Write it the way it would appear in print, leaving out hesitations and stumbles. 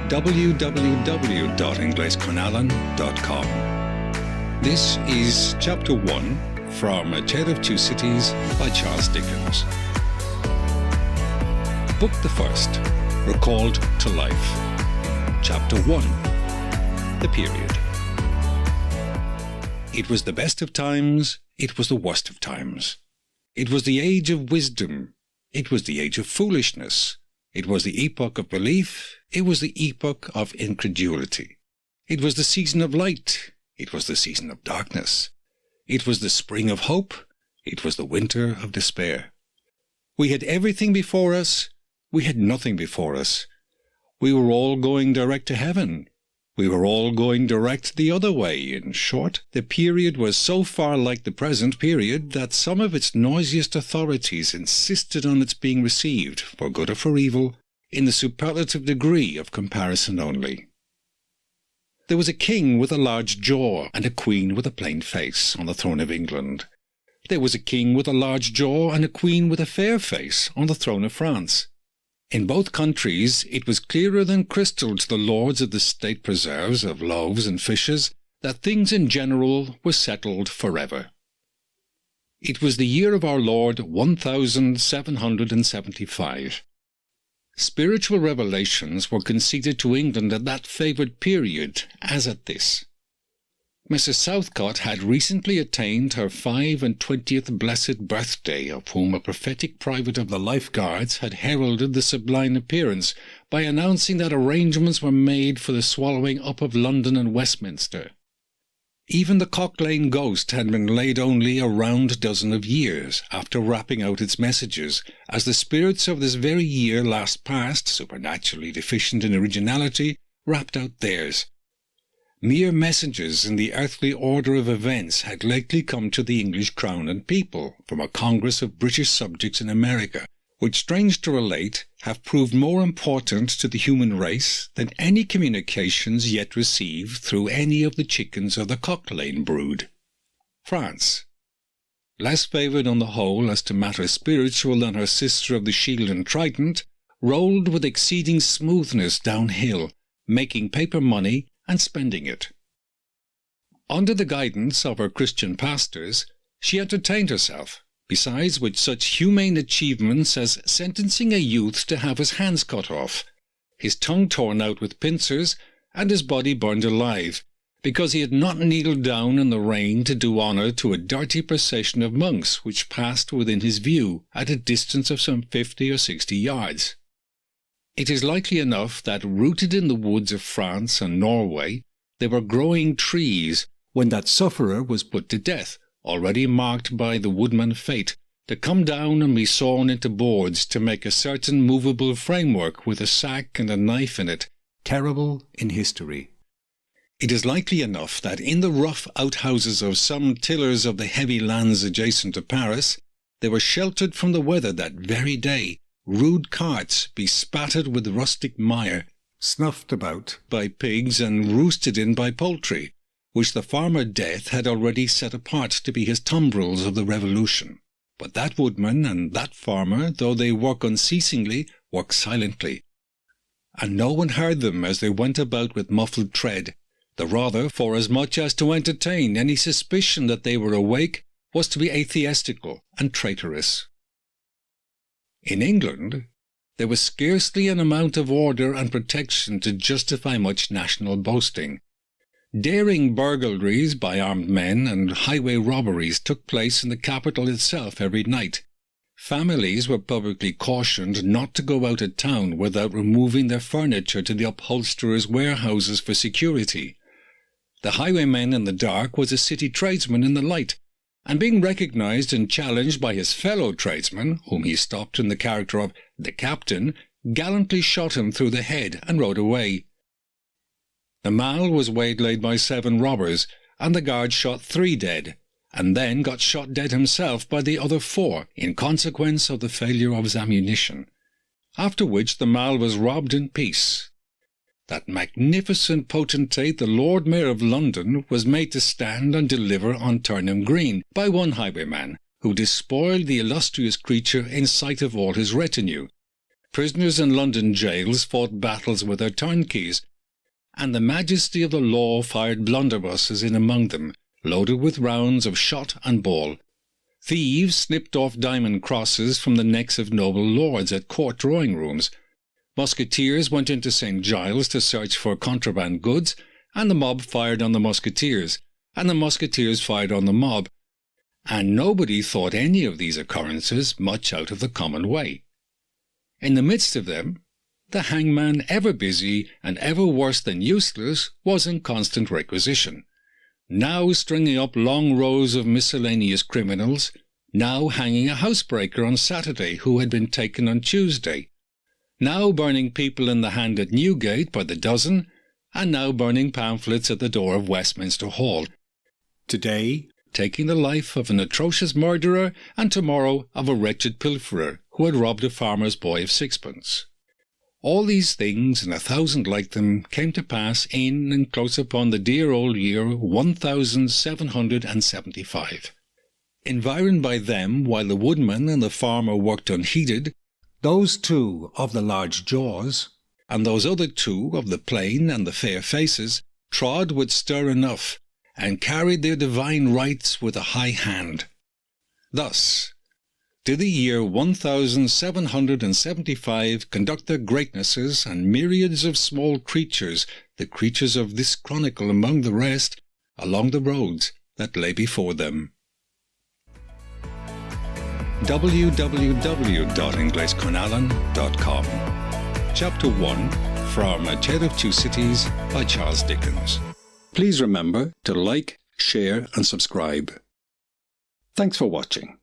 www.inglesconallen.com. This is Chapter 1 from A Tale of Two Cities by Charles Dickens. Book the First, Recalled to Life. Chapter 1, The Period. It was the best of times, it was the worst of times. It was the age of wisdom, it was the age of foolishness. It was the epoch of belief, it was the epoch of incredulity. It was the season of light, it was the season of darkness. It was the spring of hope, it was the winter of despair. We had everything before us, we had nothing before us. We were all going direct to heaven. We were all going direct the other way. In short, the period was so far like the present period that some of its noisiest authorities insisted on its being received, for good or for evil, in the superlative degree of comparison only. There was a king with a large jaw and a queen with a plain face on the throne of England. There was a king with a large jaw and a queen with a fair face on the throne of France. In both countries it was clearer than crystal to the lords of the state preserves of loaves and fishes that things in general were settled forever. It was the year of our Lord 1775. Spiritual revelations were conceded to England at that favoured period as at this. Mrs. Southcott had recently attained her 25th blessed birthday, of whom a prophetic private of the Life Guards had heralded the sublime appearance by announcing that arrangements were made for the swallowing up of London and Westminster. Even the Cock Lane ghost had been laid only a round dozen of years after rapping out its messages, as the spirits of this very year last past, supernaturally deficient in originality, rapped out theirs. Mere messages in the earthly order of events had lately come to the English crown and people from a Congress of British subjects in America, which, strange to relate, have proved more important to the human race than any communications yet received through any of the chickens of the Cock Lane brood. France, less favoured on the whole as to matters spiritual than her sister of the Shield and Trident, rolled with exceeding smoothness downhill, making paper money and spending it. Under the guidance of her Christian pastors, she entertained herself, besides which such humane achievements as sentencing a youth to have his hands cut off, his tongue torn out with pincers, and his body burned alive, because he had not kneeled down in the rain to do honour to a dirty procession of monks which passed within his view at a distance of some 50 or 60 yards. It is likely enough that, rooted in the woods of France and Norway, they were growing trees when that sufferer was put to death, already marked by the woodman Fate, to come down and be sawn into boards to make a certain movable framework with a sack and a knife in it, terrible in history. It is likely enough that in the rough outhouses of some tillers of the heavy lands adjacent to Paris, they were sheltered from the weather that very day, rude carts bespattered with rustic mire, snuffed about by pigs and roosted in by poultry, which the farmer Death had already set apart to be his tumbrils of the Revolution. But that woodman and that farmer, though they work unceasingly, work silently, and no one heard them as they went about with muffled tread, the rather forasmuch as to entertain any suspicion that they were awake was to be atheistical and traitorous. In England, there was scarcely an amount of order and protection to justify much national boasting. Daring burglaries by armed men and highway robberies took place in the capital itself every night. Families were publicly cautioned not to go out of town without removing their furniture to the upholsterers' warehouses for security. The highwayman in the dark was a city tradesman in the light, and being recognized and challenged by his fellow tradesman, whom he stopped in the character of the captain, gallantly shot him through the head and rode away. The Mall was waylaid by 7 robbers, and the guard shot 3 dead, and then got shot dead himself by the other 4 in consequence of the failure of his ammunition, after which the Mall was robbed in peace. That magnificent potentate, the Lord Mayor of London, was made to stand and deliver on Turnham Green by one highwayman, who despoiled the illustrious creature in sight of all his retinue. Prisoners in London jails fought battles with their turnkeys, and the majesty of the law fired blunderbusses in among them, loaded with rounds of shot and ball. Thieves snipped off diamond crosses from the necks of noble lords at court drawing-rooms. Musketeers went into St. Giles to search for contraband goods, and the mob fired on the musketeers, and the musketeers fired on the mob, and nobody thought any of these occurrences much out of the common way. In the midst of them, the hangman, ever busy and ever worse than useless, was in constant requisition, now stringing up long rows of miscellaneous criminals, now hanging a housebreaker on Saturday who had been taken on Tuesday, now burning people in the hand at Newgate by the dozen, and now burning pamphlets at the door of Westminster Hall. Today, taking the life of an atrocious murderer, and tomorrow of a wretched pilferer who had robbed a farmer's boy of sixpence. All these things, and 1,000 like them, came to pass in and close upon the dear old year 1775. Environed by them while the woodman and the farmer worked unheeded, those two of the large jaws, and those other two of the plain and the fair faces, trod with stir enough, and carried their divine rights with a high hand. Thus did the year 1775 conduct their greatnesses and myriads of small creatures, the creatures of this chronicle among the rest, along the roads that lay before them. www.inglesconallen.com. Chapter 1, from A Tale of Two Cities by Charles Dickens. Please remember to like, share and subscribe. Thanks for watching.